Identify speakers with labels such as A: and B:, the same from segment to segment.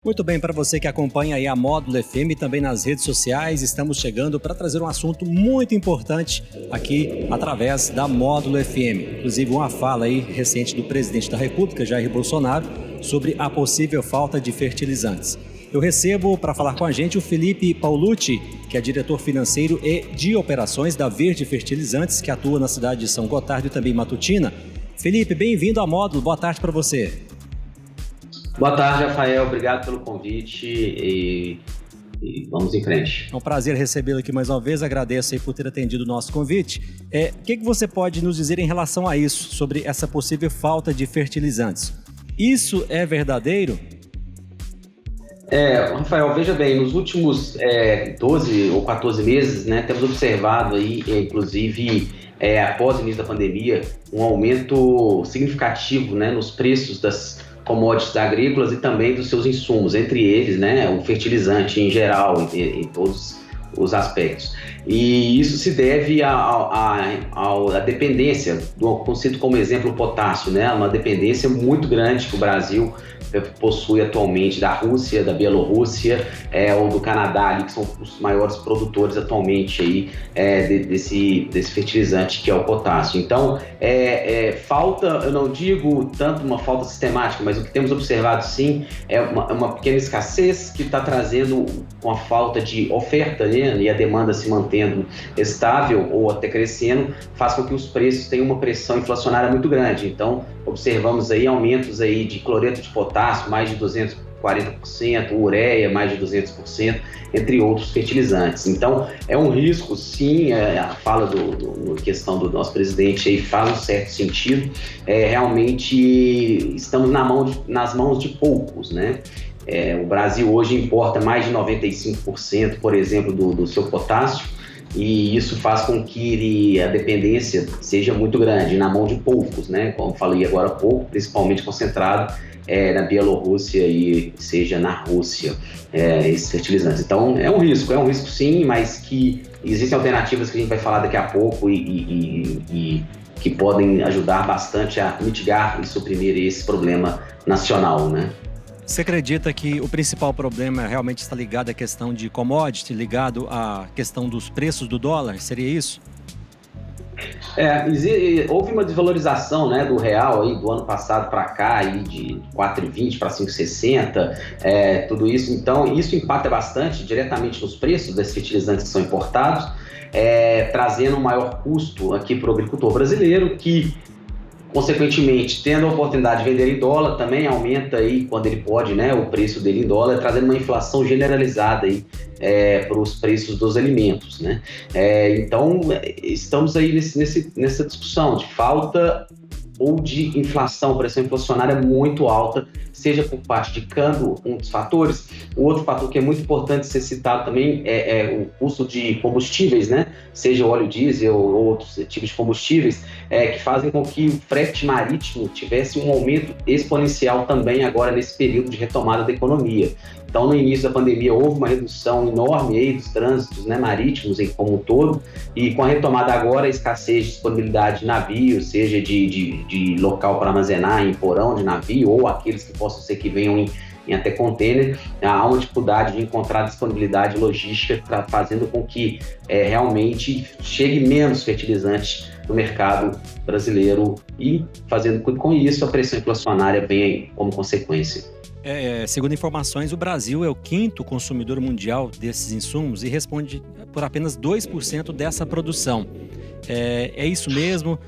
A: Muito bem, para você que acompanha aí a Módulo FM, também nas redes sociais, estamos chegando para trazer um assunto muito importante aqui através da Módulo FM. Inclusive uma fala aí recente do presidente da República, Jair Bolsonaro, sobre a possível falta de fertilizantes. Eu recebo para falar com a gente o Felipe Paulucci, que é diretor financeiro e de operações da Verde Fertilizantes, que atua na cidade de São Gotardo e também Matutina. Felipe, bem-vindo à Módulo, boa tarde para você.
B: Boa tarde, Rafael. Obrigado pelo convite e vamos em frente.
A: É um prazer recebê-lo aqui mais uma vez. Agradeço aí por ter atendido o nosso convite. O que você pode nos dizer em relação a isso, sobre essa possível falta de fertilizantes? Isso é verdadeiro?
B: Rafael, veja bem, nos últimos 12 ou 14 meses, né, temos observado aí, inclusive após o início da pandemia, um aumento significativo, né, nos preços das commodities agrícolas e também dos seus insumos, entre eles, né, o fertilizante em geral, em todos os aspectos. E isso se deve à dependência, conceito como exemplo o potássio, né, uma dependência muito grande que o Brasil possui atualmente da Rússia, da Bielorrússia ou do Canadá, ali, que são os maiores produtores atualmente aí, desse fertilizante que é o potássio. Então, falta, eu não digo tanto uma falta sistemática, mas o que temos observado sim é uma pequena escassez que está trazendo com a falta de oferta, né, e a demanda se mantendo estável ou até crescendo, faz com que os preços tenham uma pressão inflacionária muito grande. Então, observamos aí aumentos aí de cloreto de potássio, mais de 240%, ureia, mais de 200%, entre outros fertilizantes. Então, é um risco, sim, a fala questão do nosso presidente aí faz um certo sentido. Realmente estamos nas mãos de poucos, né? O Brasil hoje importa mais de 95%, por exemplo, do seu potássio, e isso faz com que a dependência seja muito grande, na mão de poucos, né? Como falei agora há pouco, principalmente concentrado na Bielorrússia e seja na Rússia, esses fertilizantes. Então, é um risco sim, mas que existem alternativas que a gente vai falar daqui a pouco e que podem ajudar bastante a mitigar e suprimir esse problema nacional, né?
A: Você acredita que o principal problema realmente está ligado à questão de commodity, ligado à questão dos preços do dólar? Seria isso?
B: Houve uma desvalorização, né, do real aí, do ano passado para cá, aí, de 4,20 para 5,60, tudo isso. Então, isso impacta bastante diretamente nos preços desses fertilizantes que são importados, trazendo um maior custo aqui para o agricultor brasileiro, que consequentemente, tendo a oportunidade de vender em dólar, também aumenta aí, quando ele pode, né, o preço dele em dólar, trazendo uma inflação generalizada aí para os preços dos alimentos, né? Então, estamos aí nessa discussão de falta ou de inflação, pressão inflacionária muito alta, seja por parte de câmbio, um dos fatores. O outro fator que é muito importante ser citado também é o custo de combustíveis, né? Seja o óleo diesel ou outros tipos de combustíveis, que fazem com que o frete marítimo tivesse um aumento exponencial também agora nesse período de retomada da economia. Então, no início da pandemia, houve uma redução enorme aí dos trânsitos, né, marítimos como um todo, e com a retomada agora, a escassez de disponibilidade de navio, seja de local para armazenar em porão de navio, ou aqueles que possam ser que venham em até container, há uma dificuldade de encontrar disponibilidade logística, fazendo com que realmente chegue menos fertilizante no mercado brasileiro e fazendo com isso a pressão inflacionária venha como consequência.
A: Segundo informações, o Brasil é o 5º consumidor mundial desses insumos e responde por apenas 2% dessa produção. É isso mesmo?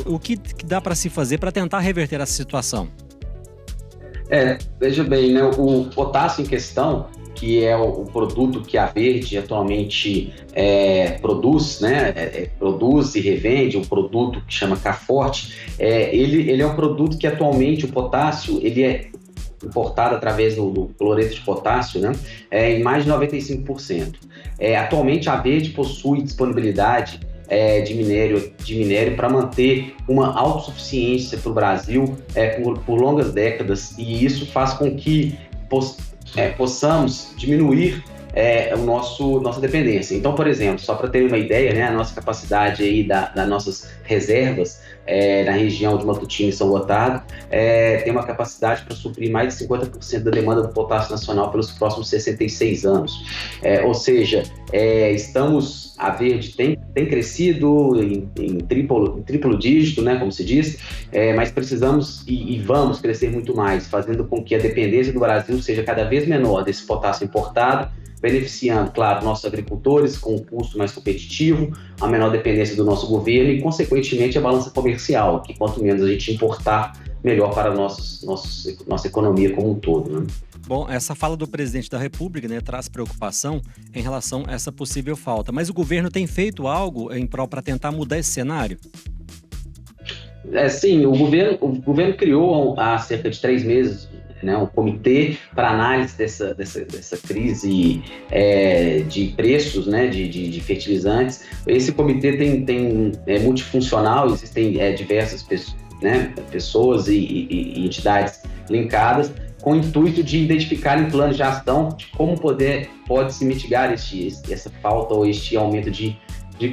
A: O que dá para se fazer para tentar reverter essa situação?
B: Veja bem, né, o potássio em questão, que é o produto que a Verde atualmente produz, né, produz e revende, um produto que chama K-Forte, ele é um produto que atualmente o potássio, ele é importado através do cloreto de potássio, né, em mais de 95%. Atualmente a Verde possui disponibilidade de minério para manter uma autossuficiência para o Brasil por longas décadas, e isso faz com que possamos diminuir nossa dependência. Então, por exemplo, só para ter uma ideia, né, a nossa capacidade aí das nossas reservas na região de Matutina e São Gotardo tem uma capacidade para suprir mais de 50% da demanda do potássio nacional pelos próximos 66 anos. Ou seja, a Verde tem crescido em triplo dígito, né, como se diz, mas precisamos e vamos crescer muito mais, fazendo com que a dependência do Brasil seja cada vez menor desse potássio importado, beneficiando, claro, nossos agricultores com um custo mais competitivo, a menor dependência do nosso governo e, consequentemente, a balança comercial, que quanto menos a gente importar, melhor para a nossa economia como um todo, né?
A: Bom, essa fala do presidente da República, né, traz preocupação em relação a essa possível falta. Mas o governo tem feito algo em prol para tentar mudar esse cenário?
B: Sim, o governo criou há cerca de 3 meses, né, um comitê para análise dessa crise de preços, né, de fertilizantes. Esse comitê é multifuncional, existem diversas pessoas e entidades linkadas, com o intuito de identificarem planos de ação de como pode-se mitigar essa falta ou este aumento de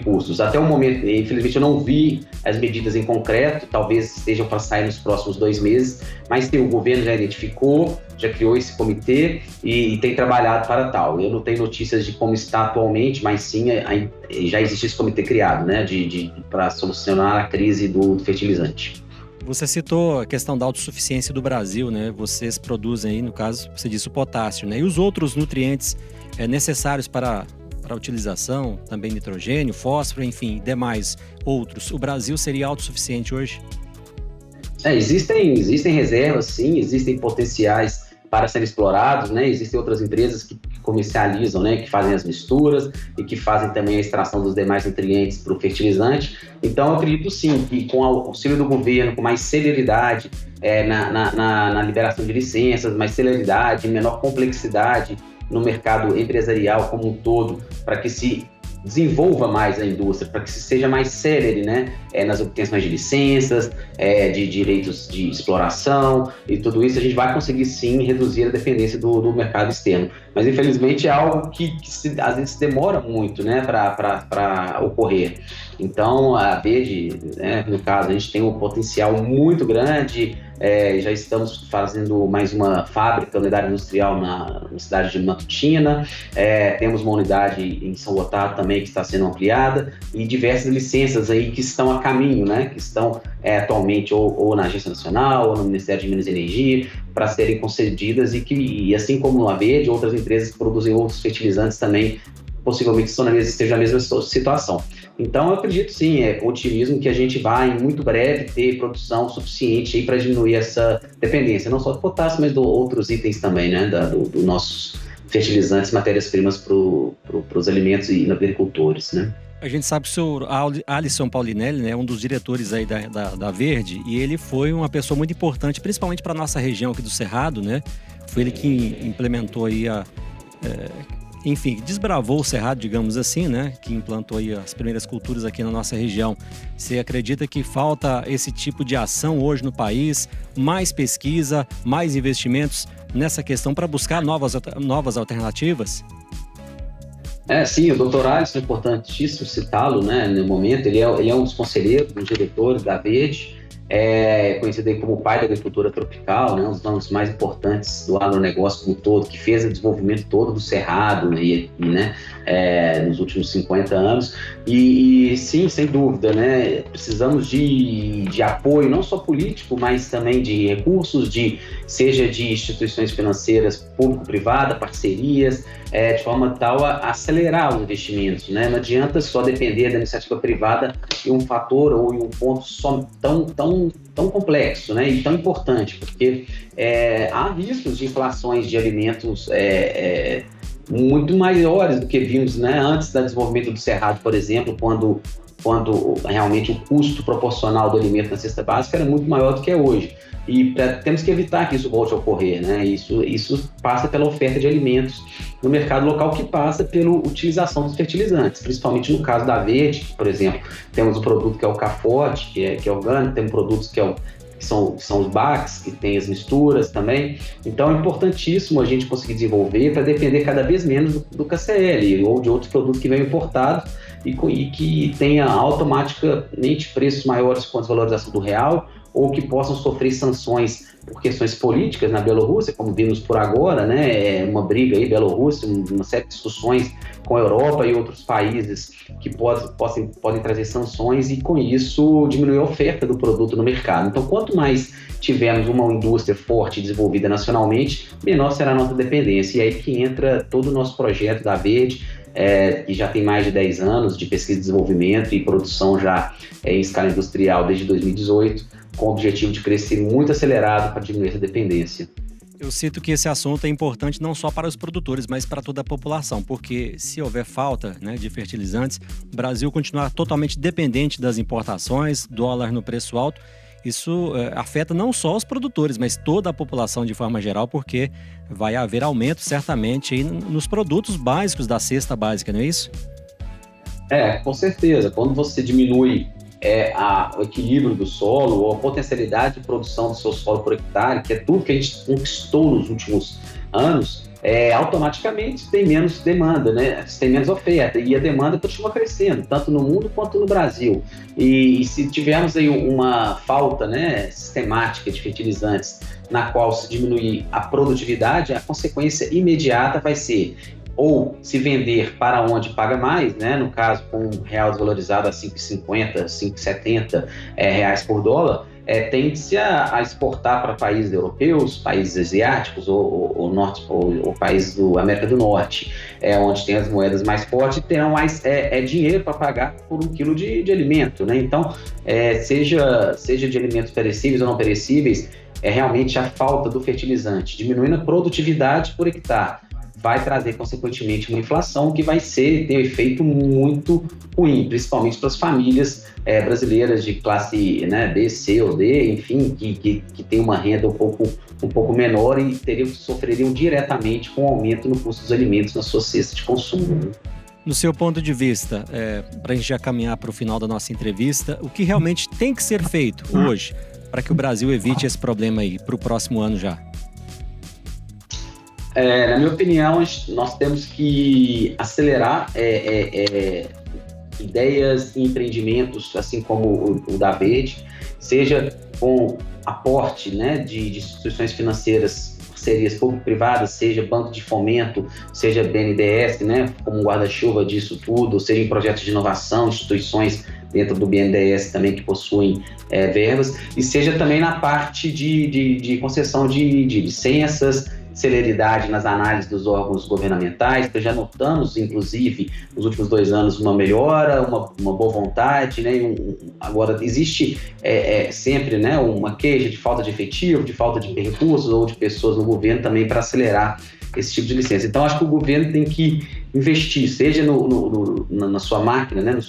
B: custos. Até o momento, infelizmente, eu não vi as medidas em concreto, talvez estejam para sair nos próximos 2 meses, mas o governo já identificou, já criou esse comitê e tem trabalhado para tal. Eu não tenho notícias de como está atualmente, mas sim, já existe esse comitê criado, né, para solucionar a crise do fertilizante.
A: Você citou a questão da autossuficiência do Brasil, né? Vocês produzem aí, no caso, você disse o potássio, né? E os outros nutrientes necessários para a utilização, também nitrogênio, fósforo, enfim, demais outros. O Brasil seria autossuficiente hoje?
B: Existem reservas, sim, existem potenciais para serem explorados, né? Existem outras empresas que comercializam, né? Que fazem as misturas e que fazem também a extração dos demais nutrientes para o fertilizante. Então, eu acredito sim que com o auxílio do governo, com mais celeridade na liberação de licenças, mais celeridade, menor complexidade no mercado empresarial como um todo, para que se desenvolva mais a indústria, para que se seja mais célere, né, nas obtenções de licenças, de direitos de exploração e tudo isso, a gente vai conseguir sim reduzir a dependência do mercado externo. Mas infelizmente é algo que às vezes demora muito, né, para ocorrer. Então a Verde, né, no caso, a gente tem um potencial muito grande. Já estamos fazendo mais uma fábrica, unidade industrial na cidade de Matutina, temos uma unidade em São Gotardo também que está sendo ampliada e diversas licenças aí que estão a caminho, né, que estão atualmente ou na Agência Nacional ou no Ministério de Minas e Energia para serem concedidas e assim como a Verde, outras empresas que produzem outros fertilizantes também possivelmente estejam na mesma situação. Então, eu acredito sim, com otimismo, que a gente vai, em muito breve, ter produção suficiente para diminuir essa dependência, não só do potássio, mas de outros itens também, né, dos nossos fertilizantes, matérias-primas para os alimentos e agricultores, né.
A: A gente sabe que o senhor Alisson Paulinelli, né, é um dos diretores aí da Verde, e ele foi uma pessoa muito importante, principalmente para a nossa região aqui do Cerrado, né? Foi ele que implementou aí enfim, desbravou o Cerrado, digamos assim, né? Que implantou aí as primeiras culturas aqui na nossa região. Você acredita que falta esse tipo de ação hoje no país? Mais pesquisa, mais investimentos nessa questão para buscar novas alternativas?
B: Sim, o Dr. Alisson é importantíssimo citá-lo, né? No momento, ele é um dos conselheiros, um dos diretores da Verde, conhecido aí como o pai da agricultura tropical, né, um dos nomes mais importantes do agronegócio como um todo, que fez o desenvolvimento todo do Cerrado, né, nos últimos 50 anos. E sim, sem dúvida, né, precisamos de apoio, não só político, mas também de recursos, seja de instituições financeiras público-privada, parcerias, de forma tal a acelerar os investimentos, né? Não adianta só depender da iniciativa privada em um fator ou em um ponto só tão complexo, né? E tão importante, porque há riscos de inflações de alimentos muito maiores do que vimos, né, antes do desenvolvimento do Cerrado, por exemplo, quando realmente o custo proporcional do alimento na cesta básica era muito maior do que é hoje. E temos que evitar que isso volte a ocorrer, né? Isso passa pela oferta de alimentos no mercado local, que passa pela utilização dos fertilizantes, principalmente no caso da Verde, por exemplo, temos um produto que é o Cafote, que é orgânico, temos produtos que são os BACs, que tem as misturas também. Então é importantíssimo a gente conseguir desenvolver para depender cada vez menos do KCl ou de outros produtos que venham importados e que tenha automaticamente preços maiores com a desvalorização do real, ou que possam sofrer sanções por questões políticas na Bielorrússia, como vimos por agora, né? Uma briga aí, Bielorrússia, uma série de discussões com a Europa e outros países que podem trazer sanções e, com isso, diminuir a oferta do produto no mercado. Então, quanto mais tivermos uma indústria forte e desenvolvida nacionalmente, menor será a nossa dependência. E aí que entra todo o nosso projeto da Verde, que já tem mais de 10 anos de pesquisa e desenvolvimento e produção já em escala industrial desde 2018, com o objetivo de crescer muito acelerado para diminuir essa dependência.
A: Eu cito que esse assunto é importante não só para os produtores, mas para toda a população, porque se houver falta, né, de fertilizantes, o Brasil continuar totalmente dependente das importações, dólar no preço alto, isso afeta não só os produtores, mas toda a população de forma geral, porque vai haver aumento certamente aí nos produtos básicos da cesta básica, não é isso?
B: Com certeza. Quando você diminui o equilíbrio do solo ou a potencialidade de produção do seu solo por hectare, que é tudo que a gente conquistou nos últimos anos, automaticamente tem menos demanda, né? Tem menos oferta e a demanda continua crescendo, tanto no mundo quanto no Brasil. E se tivermos aí uma falta, né, sistemática de fertilizantes, na qual se diminuir a produtividade, a consequência imediata vai ser ou se vender para onde paga mais, né? No caso, com um real desvalorizado a 5,50, 5,70 reais por dólar, tende-se a exportar para países europeus, países asiáticos ou países da América do Norte, onde tem as moedas mais fortes e terão mais dinheiro para pagar por um quilo de alimento, né? Então, seja de alimentos perecíveis ou não perecíveis, realmente a falta do fertilizante, diminuindo a produtividade por hectare, vai trazer, consequentemente, uma inflação que vai ter um efeito muito ruim, principalmente para as famílias brasileiras de classe, né, B, C ou D, enfim, que tem uma renda um pouco menor e sofreriam diretamente com o aumento no custo dos alimentos na sua cesta de consumo. Né?
A: No seu ponto de vista, para a gente já caminhar para o final da nossa entrevista, o que realmente tem que ser feito hoje para que o Brasil evite esse problema aí para o próximo ano já?
B: Na minha opinião, nós temos que acelerar ideias e empreendimentos, assim como o da Verde, seja com aporte, né, de instituições financeiras, parcerias público-privadas, seja banco de fomento, seja BNDES, né, como guarda-chuva disso tudo, seja em projetos de inovação, instituições dentro do BNDES também que possuem verbas, e seja também na parte de concessão de licenças, celeridade nas análises dos órgãos governamentais, que já notamos, inclusive, nos últimos 2 anos, uma melhora, uma boa vontade, né? Agora, existe sempre, né, uma queixa de falta de efetivo, de falta de recursos ou de pessoas no governo também para acelerar esse tipo de licença. Então, acho que o governo tem que investir, seja na sua máquina, né, na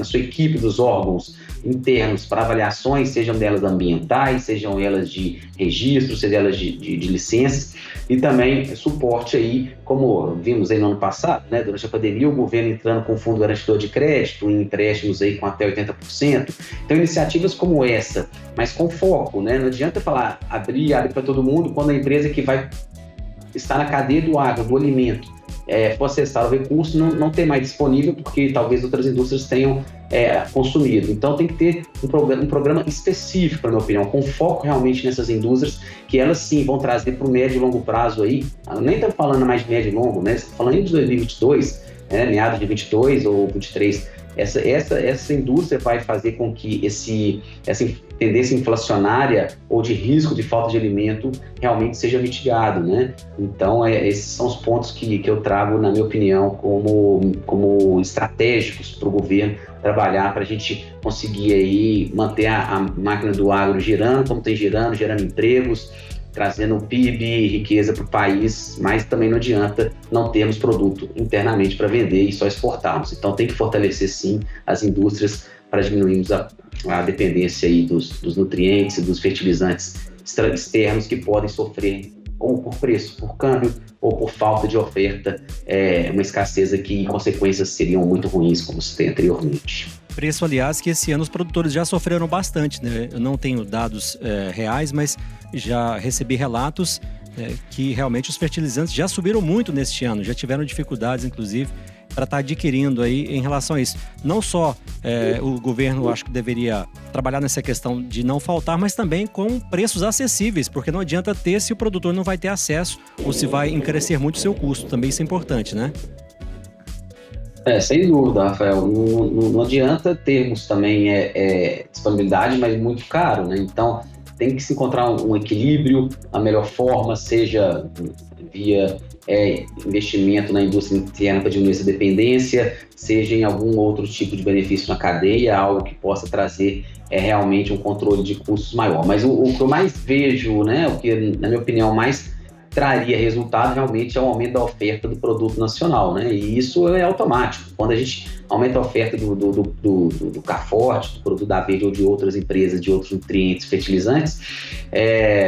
B: sua equipe dos órgãos internos para avaliações, sejam delas ambientais, sejam elas de registro, sejam elas de licenças, e também suporte aí, como vimos aí no ano passado, né, durante a pandemia, o governo entrando com o fundo garantidor de crédito, em empréstimos aí com até 80%. Então, iniciativas como essa, mas com foco, né, não adianta falar abre para todo mundo, quando a empresa que vai estar na cadeia do agro, do alimento, for acessar o recurso, não ter mais disponível, porque talvez outras indústrias tenham consumido. Então tem que ter um programa específico, na minha opinião, com foco realmente nessas indústrias, que elas sim vão trazer para o médio e longo prazo aí, nem estamos falando mais de médio e longo, né? Estamos falando de 2022, meados de 22 ou 23, essa indústria vai fazer com que essa tendência inflacionária ou de risco de falta de alimento realmente seja mitigado, né? Então, esses são os pontos que eu trago, na minha opinião, como estratégicos para o governo trabalhar, para a gente conseguir aí manter a máquina do agro girando, como tem gerando empregos, trazendo PIB, riqueza para o país, mas também não adianta não termos produto internamente para vender e só exportarmos. Então tem que fortalecer sim as indústrias para diminuirmos a dependência aí dos nutrientes e dos fertilizantes externos que podem sofrer ou por preço, por câmbio ou por falta de oferta, uma escassez aqui e consequências seriam muito ruins, como citei anteriormente.
A: Preço, aliás, que esse ano os produtores já sofreram bastante, né? Eu não tenho dados reais, mas já recebi relatos que realmente os fertilizantes já subiram muito neste ano, já tiveram dificuldades, inclusive, para estar adquirindo aí em relação a isso. Não só o governo, acho que deveria trabalhar nessa questão de não faltar, mas também com preços acessíveis, porque não adianta ter se o produtor não vai ter acesso ou se vai encarecer muito o seu custo. Também isso é importante, né?
B: Sem dúvida, Rafael. Não adianta termos também disponibilidade, mas muito caro, né? Então, tem que se encontrar um equilíbrio, a melhor forma, seja via investimento na indústria interna para diminuir essa dependência, seja em algum outro tipo de benefício na cadeia, algo que possa trazer realmente um controle de custos maior. Mas o que eu mais vejo, né, o que, na minha opinião, mais traria resultado realmente é o aumento da oferta do produto nacional, né? E isso é automático. Quando a gente aumenta a oferta do Carforte, do produto da Verde ou de outras empresas, de outros nutrientes, fertilizantes,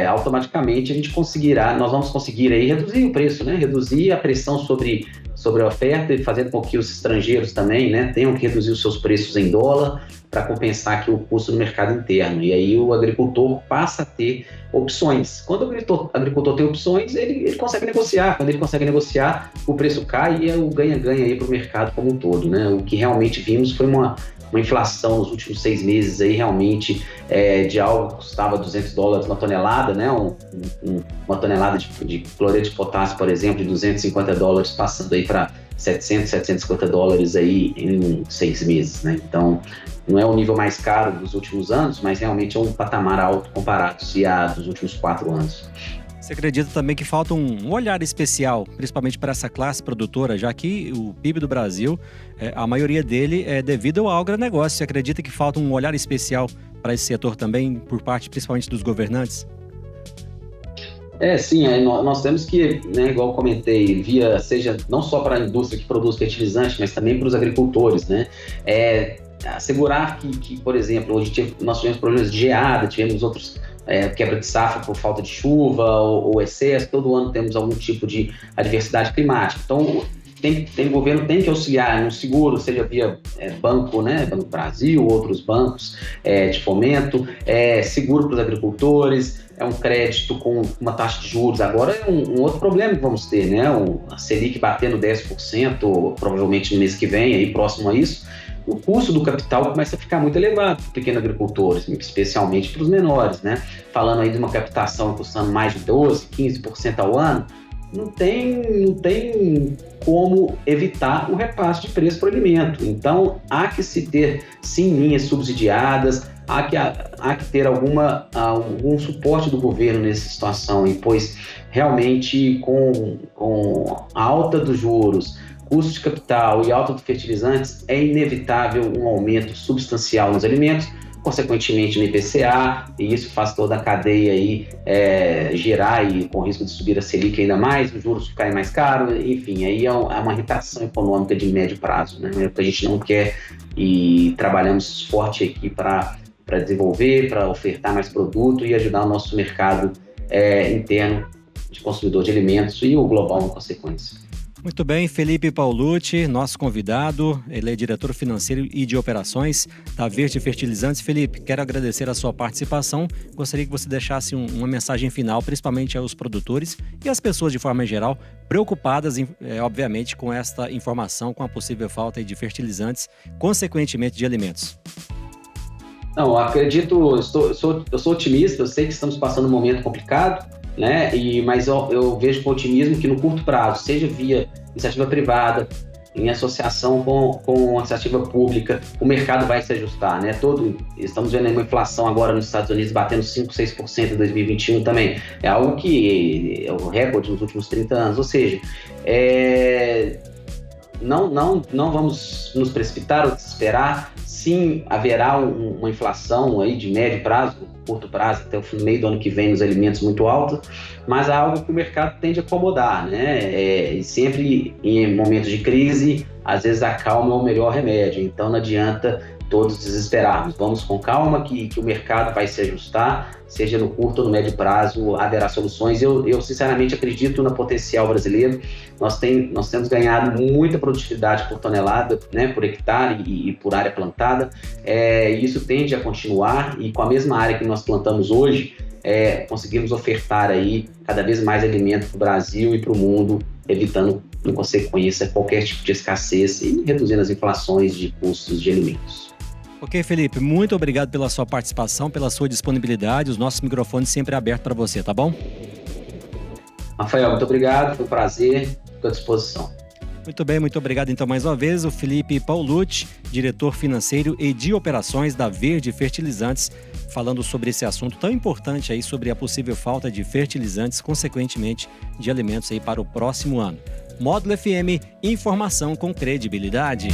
B: automaticamente nós vamos conseguir aí reduzir o preço, né? Reduzir a pressão sobre a oferta e fazer com que os estrangeiros também, né, tenham que reduzir os seus preços em dólar para compensar aqui o custo do mercado interno. E aí o agricultor passa a ter opções. Quando o agricultor tem opções, ele consegue negociar. Quando ele consegue negociar, o preço cai e é o ganha-ganha aí para o mercado como um todo, né? O que realmente vimos foi uma inflação nos últimos 6 meses aí realmente de algo que custava $200 uma tonelada, né? Uma tonelada de cloreto de potássio, por exemplo, de $250, passando aí para $700, $750 aí em 6 meses, né? Então, não é o nível mais caro dos últimos anos, mas realmente é um patamar alto comparado-se a dos últimos 4 anos.
A: Você acredita também que falta um olhar especial, principalmente para essa classe produtora, já que o PIB do Brasil, a maioria dele é devido ao agronegócio. Você acredita que falta um olhar especial para esse setor também, por parte principalmente dos governantes?
B: Sim, nós temos que, né, igual eu comentei, seja não só para a indústria que produz fertilizante, mas também para os agricultores, né? Assegurar que, por exemplo, hoje nós tivemos problemas de geada, tivemos outros quebra de safra por falta de chuva ou excesso, todo ano temos algum tipo de adversidade climática. Então, o governo tem que auxiliar no seguro, seja via banco, né, Banco Brasil, outros bancos de fomento, seguro para os agricultores, um crédito com uma taxa de juros. Agora é um outro problema que vamos ter, né? A Selic batendo 10%, provavelmente no mês que vem, aí próximo a isso, o custo do capital começa a ficar muito elevado para os pequenos agricultores, especialmente para os menores, né? Falando aí de uma captação custando mais de 12%, 15% ao ano, não tem como evitar o repasse de preço para o alimento. Então, há que se ter, sim, linhas subsidiadas, há que ter algum suporte do governo nessa situação, pois realmente com a alta dos juros, custo de capital e alta de fertilizantes, é inevitável um aumento substancial nos alimentos, consequentemente no IPCA, e isso faz toda a cadeia aí girar e com risco de subir a Selic ainda mais, os juros ficarem mais caros, enfim, aí é uma irritação econômica de médio prazo, né? É o que a gente não quer e trabalhamos forte aqui para desenvolver, para ofertar mais produto e ajudar o nosso mercado interno de consumidor de alimentos e o global em consequência.
A: Muito bem, Felipe Paolucci, nosso convidado, ele é diretor financeiro e de operações da Verde Fertilizantes. Felipe, quero agradecer a sua participação. Gostaria que você deixasse uma mensagem final, principalmente aos produtores e às pessoas de forma geral, preocupadas, obviamente, com esta informação, com a possível falta de fertilizantes, consequentemente de alimentos.
B: Não, acredito, eu sou otimista, eu sei que estamos passando um momento complicado, né? Mas eu vejo com otimismo que no curto prazo, seja via iniciativa privada, em associação com a iniciativa pública, o mercado vai se ajustar, né? Estamos vendo uma inflação agora nos Estados Unidos batendo 5%, 6% em 2021 também. É algo que é o recorde nos últimos 30 anos. Ou seja, não vamos nos precipitar ou desesperar. Sim, haverá uma inflação aí de médio prazo, curto prazo, até o meio do ano que vem, nos alimentos muito alta, mas é algo que o mercado tende a acomodar, né? E sempre em momentos de crise, às vezes a calma é o melhor remédio, então não adianta todos desesperarmos. Vamos com calma que o mercado vai se ajustar, seja no curto ou no médio prazo, haverá soluções. Eu sinceramente acredito no potencial brasileiro. Nós temos ganhado muita produtividade por tonelada, né, por hectare e por área plantada. Isso tende a continuar, e com a mesma área que nós plantamos hoje, conseguimos ofertar aí cada vez mais alimento para o Brasil e para o mundo, evitando, em consequência, qualquer tipo de escassez e reduzindo as inflações de custos de alimentos.
A: Ok, Felipe, muito obrigado pela sua participação, pela sua disponibilidade. Os nossos microfones sempre abertos para você, tá bom?
B: Rafael, muito obrigado, foi um prazer, fico à disposição.
A: Muito bem, muito obrigado então mais uma vez, o Felipe Paulucci, diretor financeiro e de operações da Verde Fertilizantes, falando sobre esse assunto tão importante aí, sobre a possível falta de fertilizantes, consequentemente de alimentos aí para o próximo ano. Módulo FM, informação com credibilidade.